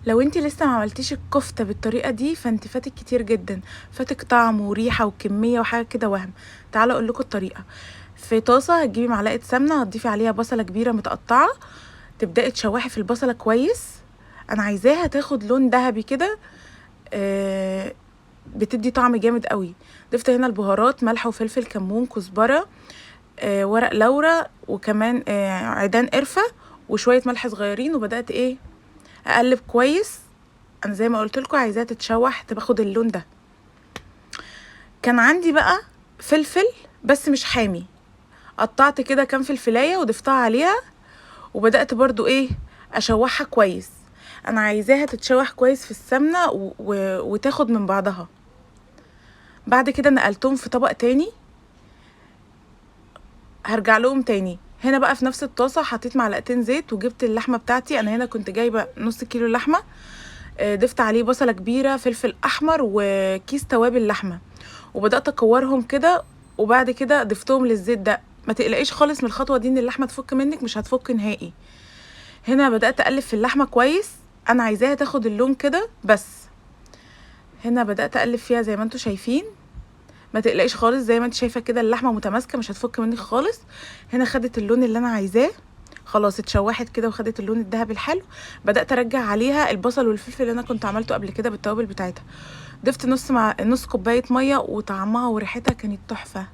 لو انتي لسه ما عملتيش الكفتة بالطريقة دي فانتي فاتك كتير جدا، فاتك طعم وريحة وكمية وحاجة كده وهم. تعالوا اقول لكم الطريقة. في طاسة هتجيبي معلقة سمنة، هتضيفي عليها بصلة كبيرة متقطعة، تبدأي تشوحي في البصلة كويس. انا عايزاها تاخد لون ذهبي كده، بتدي طعم جامد قوي. ضفت هنا البهارات، ملح وفلفل، كمون، كزبرة، ورق لورا، وكمان عيدان قرفة، وشوية ملح صغيرين. وبدأت اقلب كويس. انا زي ما قلت لكم عايزاها تتشوح تاخد اللون ده. كان عندي بقى فلفل بس مش حامي، قطعت كده كام فلفلايه وضفتها عليها، وبدات برضو اشوحها كويس. انا عايزاها تتشوح كويس في السمنه وتاخد من بعضها. بعد كده نقلتهم في طبق تاني، هرجع لهم تاني. هنا بقى في نفس الطاسه حطيت معلقتين زيت، وجبت اللحمه بتاعتي. انا هنا كنت جايبه نص كيلو لحمه، ضفت عليه بصله كبيره، فلفل احمر، وكيس توابل لحمه، وبدات اكورهم كده. وبعد كده ضفتهم للزيت ده. ما تقلقيش خالص من الخطوه دي ان اللحمه تفك منك، مش هتفك نهائي. هنا بدات اقلب في اللحمه كويس، انا عايزاها تاخد اللون كده بس. هنا بدات اقلب فيها زي ما انتم شايفين. ما تقلقيش خالص، زي ما انت شايفه كده اللحمه متماسكه، مش هتفك منك خالص. هنا خدت اللون اللي انا عايزاه، خلاص اتشوحت كده وخدت اللون الذهبي الحلو. بدات ارجع عليها البصل والفلفل اللي انا كنت عملته قبل كده بالتوابل بتاعتها. ضفت نص كوبايه ميه، وطعمها وريحتها كانت تحفه.